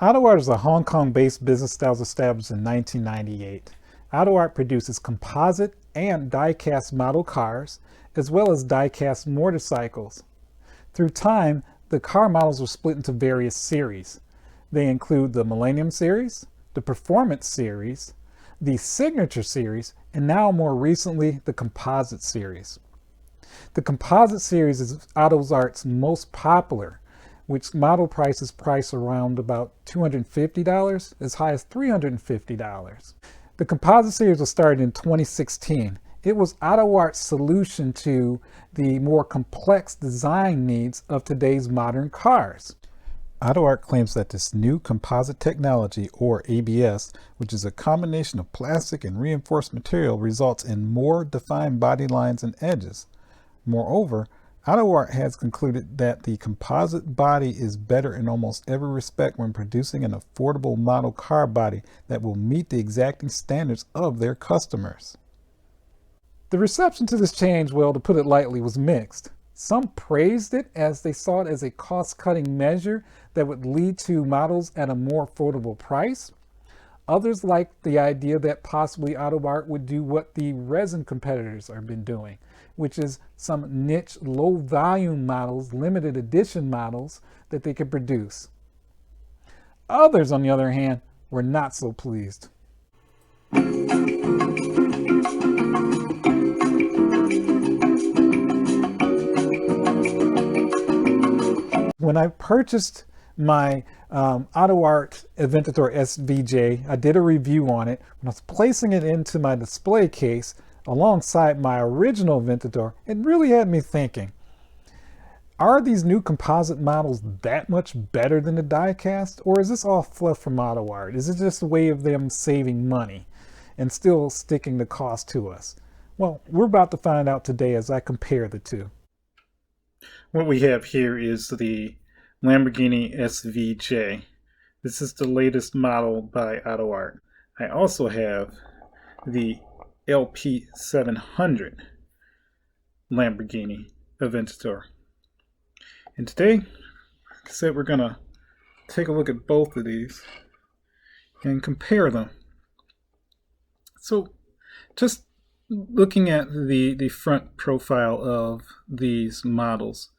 Autoart is a Hong Kong-based business that was established in 1998. Autoart produces composite and die-cast model cars, as well as die-cast motorcycles. Through time, the car models were split into various series. They include the Millennium Series, the Performance Series, the Signature Series, and now more recently, the Composite Series. The Composite Series is Autoart's most popular, which model prices price around about $250, as high as $350. The Composite Series was started in 2016. It was Autoart's solution to the more complex design needs of today's modern cars. Autoart claims that this new composite technology, or ABS, which is a combination of plastic and reinforced material, results in more defined body lines and edges. Moreover, Autoart has concluded that the composite body is better in almost every respect when producing an affordable model car body that will meet the exacting standards of their customers. The reception to this change, well, to put it lightly, was mixed. Some praised it as they saw it as a cost-cutting measure that would lead to models at a more affordable price. Others liked the idea that possibly Autoart would do what the resin competitors have been doing, which is some niche, low-volume models, limited edition models that they could produce. Others, on the other hand, were not so pleased. When I purchased my Autoart Aventador SVJ, I did a review on it. When I was placing it into my display case alongside my original Aventador, it really had me thinking, are these new composite models that much better than the die-cast, or is this all fluff from Autoart? Is it just a way of them saving money and still sticking the cost to us? Well, we're about to find out today as I compare the two. What we have here is the Lamborghini SVJ. This is the latest model by Autoart. I also have the LP-700 Lamborghini Aventador. And today, like I said, we're going to take a look at both of these and compare them. So, just looking at the front profile of these models,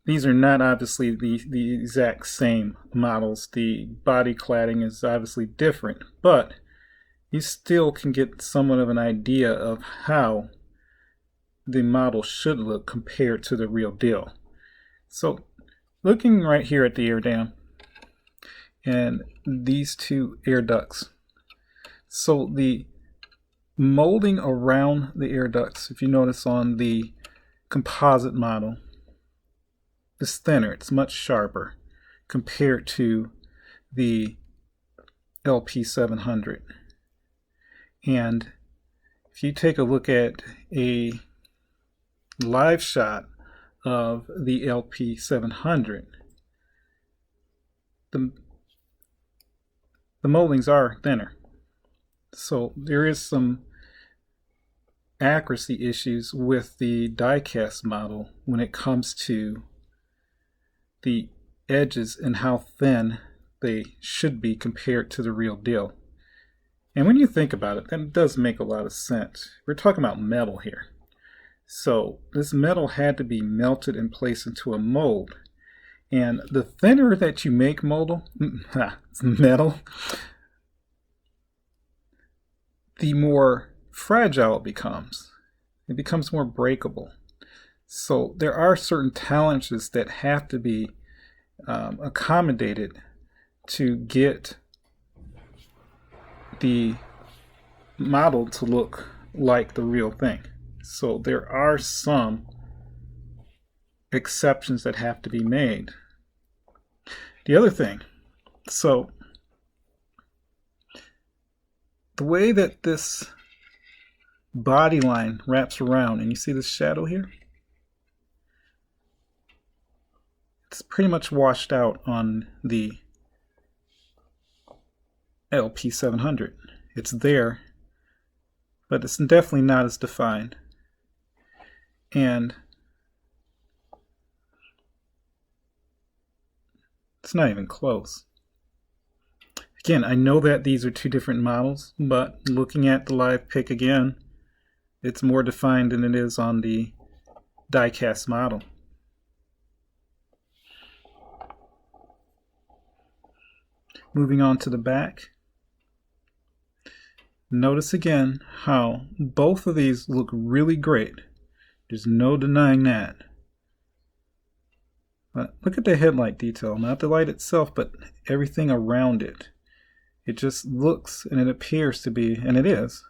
these are not obviously the exact same models. The body cladding is obviously different, but you still can get somewhat of an idea of how the model should look compared to the real deal. So looking right here at the air dam and these two air ducts. So the molding around the air ducts, if you notice on the composite model, is thinner. It's much sharper compared to the LP-700. And if you take a look at a live shot of the LP-700, the moldings are thinner. So there is some accuracy issues with the die-cast model when it comes to the edges and how thin they should be compared to the real deal. And when you think about it, that does make a lot of sense. We're talking about metal here. So this metal had to be melted and placed into a mold. And the thinner that you make metal, the more fragile it becomes. It becomes more breakable. So there are certain tolerances that have to be accommodated to get the model to look like the real thing. So there are some exceptions that have to be made. The other thing, so the way that this body line wraps around, and you see this shadow here? It's pretty much washed out on the LP-700. It's there, but it's definitely not as defined. And It's not even close. Again, I know that these are two different models, but looking at the live pic again, it's more defined than it is on the die-cast model. Moving on to the back. Notice again how both of these look really great. There's no denying that. But look at the headlight detail, not the light itself, but everything around it. It just looks, and it appears to be, and it is,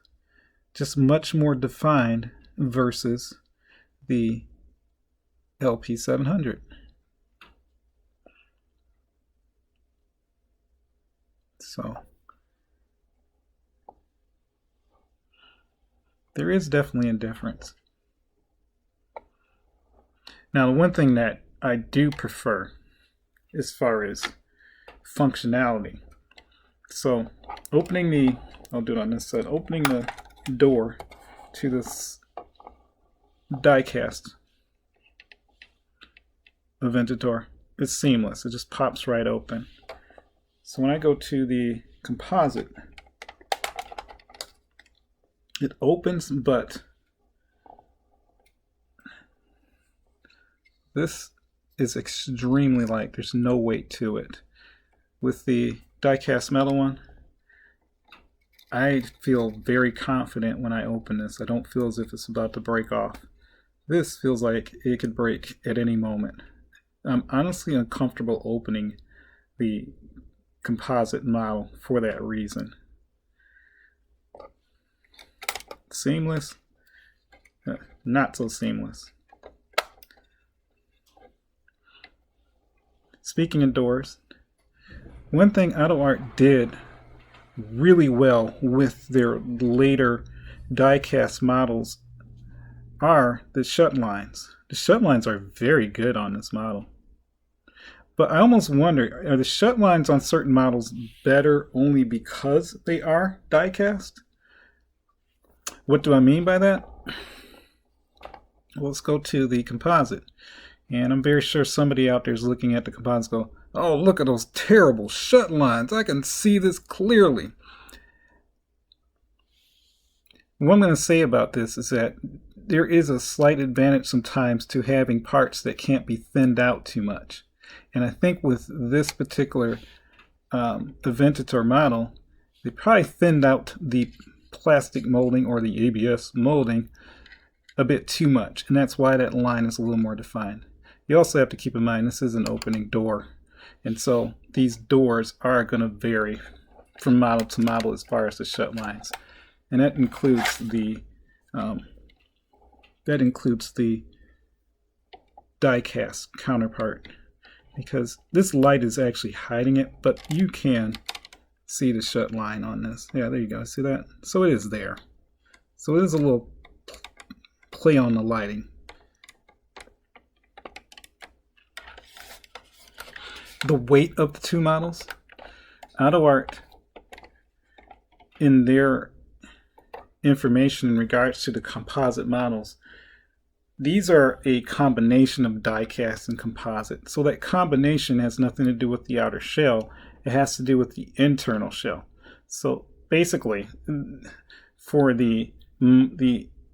just much more defined versus the LP-700. So there is definitely a difference. Now, the one thing that I do prefer as far as functionality, so opening the, I'll do it on this side, opening the door to this die-cast Aventador is seamless. It just pops right open. So when I go to the composite, it opens, but this is extremely light. There's no weight to it. With the die-cast metal one, I feel very confident when I open this. I don't feel as if it's about to break off. This feels like it could break at any moment. I'm honestly uncomfortable opening the composite model for that reason. Seamless, not so seamless. Speaking of doors, one thing Autoart did really well with their later die-cast models are the shut lines. The shut lines are very good on this model. But I almost wonder, are the shut lines on certain models better only because they are die-cast? What do I mean by that? Well, let's go to the composite. And I'm very sure somebody out there is looking at the composite and go, oh, look at those terrible shut lines. I can see this clearly. What I'm going to say about this is that there is a slight advantage sometimes to having parts that can't be thinned out too much. And I think with this particular Aventador model, they probably thinned out the plastic molding or the ABS molding a bit too much. And that's why that line is a little more defined. You also have to keep in mind this is an opening door. And so these doors are going to vary from model to model as far as the shut lines. And that includes the die-cast counterpart, because this light is actually hiding it, but you can see the shut line on this. Yeah, there you go. See that? So it is there. So it is a little play on the lighting. The weight of the two models, Autoart, in their information in regards to the composite models, these are a combination of die-cast and composite. So that combination has nothing to do with the outer shell. It has to do with the internal shell. So basically, for the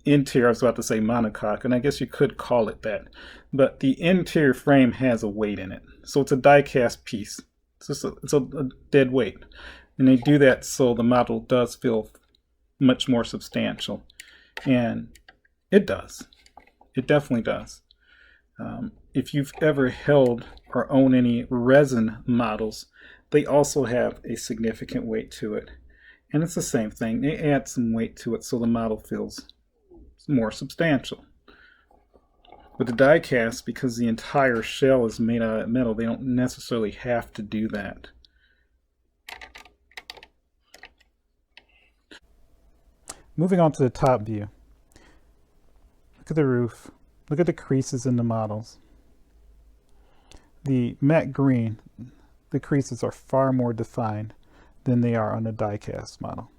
interior, I was about to say monocoque, and I guess you could call it that, but the interior frame has a weight in it. So it's a die-cast piece. It's a dead weight. And they do that so the model does feel much more substantial. And it does. It definitely does. If you've ever held or own any resin models, they also have a significant weight to it. And it's the same thing. They add some weight to it so the model feels more substantial. With the die-cast, because the entire shell is made out of metal, they don't necessarily have to do that. Moving on to the top view. Look at the roof. Look at the creases in the models. The matte green, the creases are far more defined than they are on the die-cast model.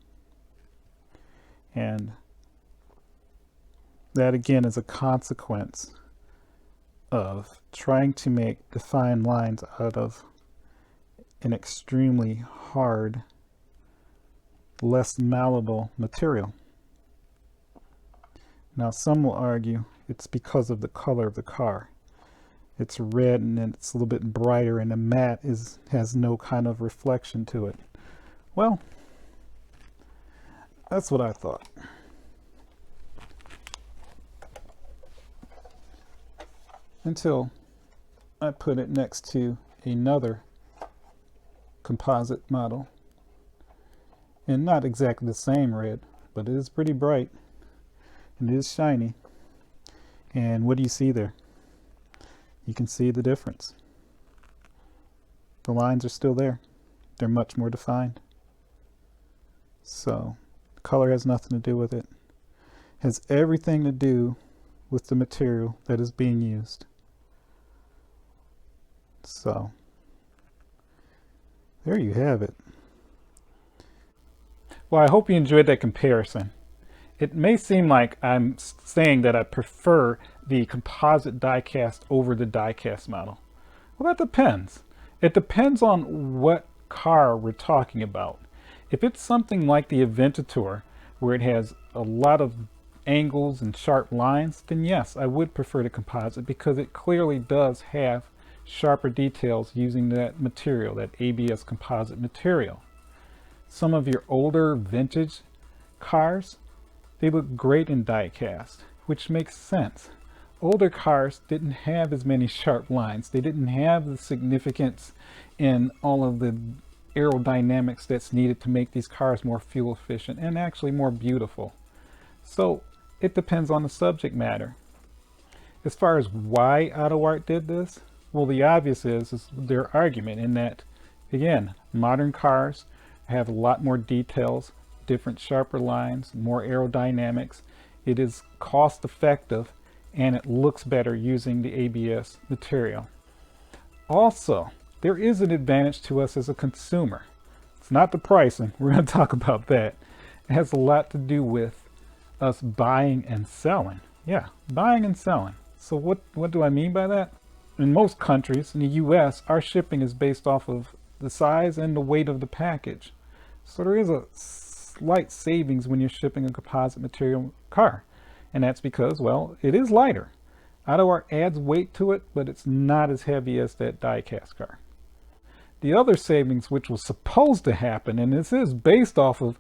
And that again is a consequence of trying to make defined lines out of an extremely hard, less malleable material. Now some will argue it's because of the color of the car. It's red and it's a little bit brighter, and the matte has no kind of reflection to it. Well, that's what I thought. Until I put it next to another composite model, and not exactly the same red, but it is pretty bright and it is shiny. And what do you see there? You can see the difference. The lines are still there. They're much more defined. So color has nothing to do with it. It has everything to do with the material that is being used. So there you have it. Well, I hope you enjoyed that comparison. It may seem like I'm saying that I prefer the composite diecast over the diecast model. Well, that depends. It depends on what car we're talking about. If it's something like the Aventador, where it has a lot of angles and sharp lines, then yes, I would prefer the composite, because it clearly does have sharper details using that material, that ABS composite material. Some of your older vintage cars, they look great in diecast, which makes sense. Older cars didn't have as many sharp lines. They didn't have the significance in all of the aerodynamics that's needed to make these cars more fuel efficient and actually more beautiful. So it depends on the subject matter. As far as why Autoart did this, well, the obvious is their argument in that, again, modern cars have a lot more details, different sharper lines, more aerodynamics. It is cost effective and it looks better using the ABS material. Also, there is an advantage to us as a consumer. It's not the pricing. We're going to talk about that. It has a lot to do with us buying and selling. Yeah, buying and selling. So what do I mean by that? In most countries, in the US, our shipping is based off of the size and the weight of the package. So there is a slight savings when you're shipping a composite material car. And that's because, well, it is lighter. Autoart adds weight to it, but it's not as heavy as that diecast car. The other savings, which was supposed to happen, and this is based off of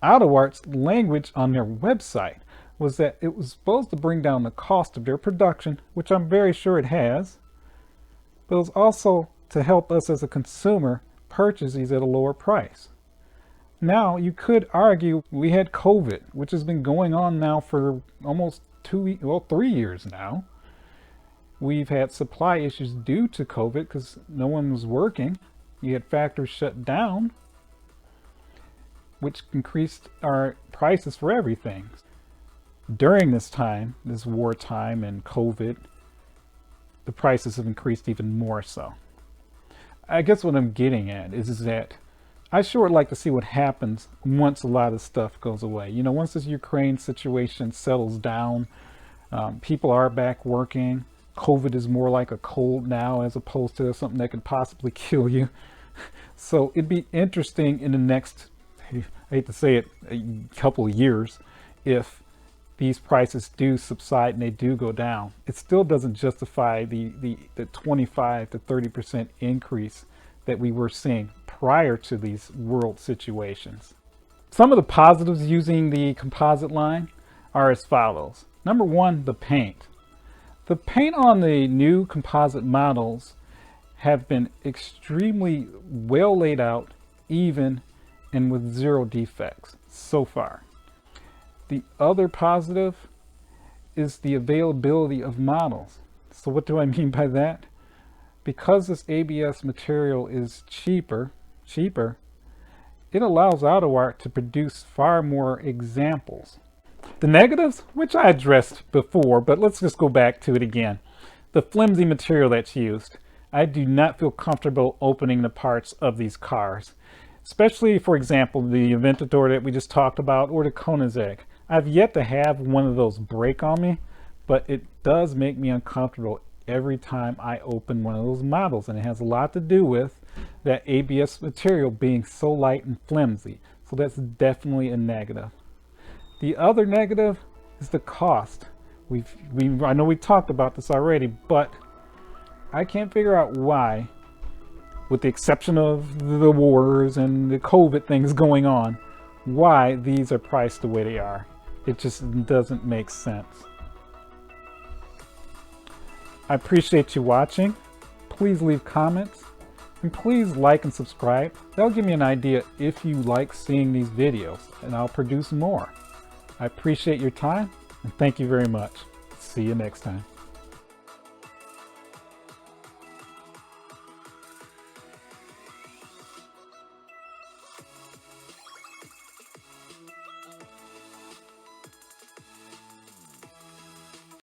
Autoart's language on their website, was that it was supposed to bring down the cost of their production, which I'm very sure it has, but it was also to help us as a consumer purchase these at a lower price. Now, you could argue we had COVID, which has been going on now for almost 3 years now. We've had supply issues due to COVID because no one was working. You had factories shut down, which increased our prices for everything. During this time, this wartime and COVID, the prices have increased even more so. I guess what I'm getting at is that I sure would like to see what happens once a lot of stuff goes away. You know, once this Ukraine situation settles down, people are back working. COVID is more like a cold now as opposed to something that could possibly kill you. So it'd be interesting in the next, I hate to say it, a couple of years, if these prices do subside and they do go down. It still doesn't justify the 25 to 30% increase that we were seeing prior to these world situations. Some of the positives using the composite line are as follows. Number one, the paint. The paint on the new composite models have been extremely well laid out, even, and with zero defects so far. The other positive is the availability of models. So what do I mean by that? Because this ABS material is cheaper, it allows Autoart to produce far more examples. The negatives, which I addressed before, but let's just go back to it again. The flimsy material that's used. I do not feel comfortable opening the parts of these cars, especially, for example, the Aventador that we just talked about, or the Koenigsegg. I've yet to have one of those break on me, but it does make me uncomfortable every time I open one of those models, and it has a lot to do with that ABS material being so light and flimsy. So that's definitely a negative. The other negative is the cost. I know we talked about this already, but I can't figure out why, with the exception of the wars and the COVID things going on, why these are priced the way they are. It just doesn't make sense. I appreciate you watching. Please leave comments and please like and subscribe. That'll give me an idea if you like seeing these videos, and I'll produce more. I appreciate your time and thank you very much. See you next time.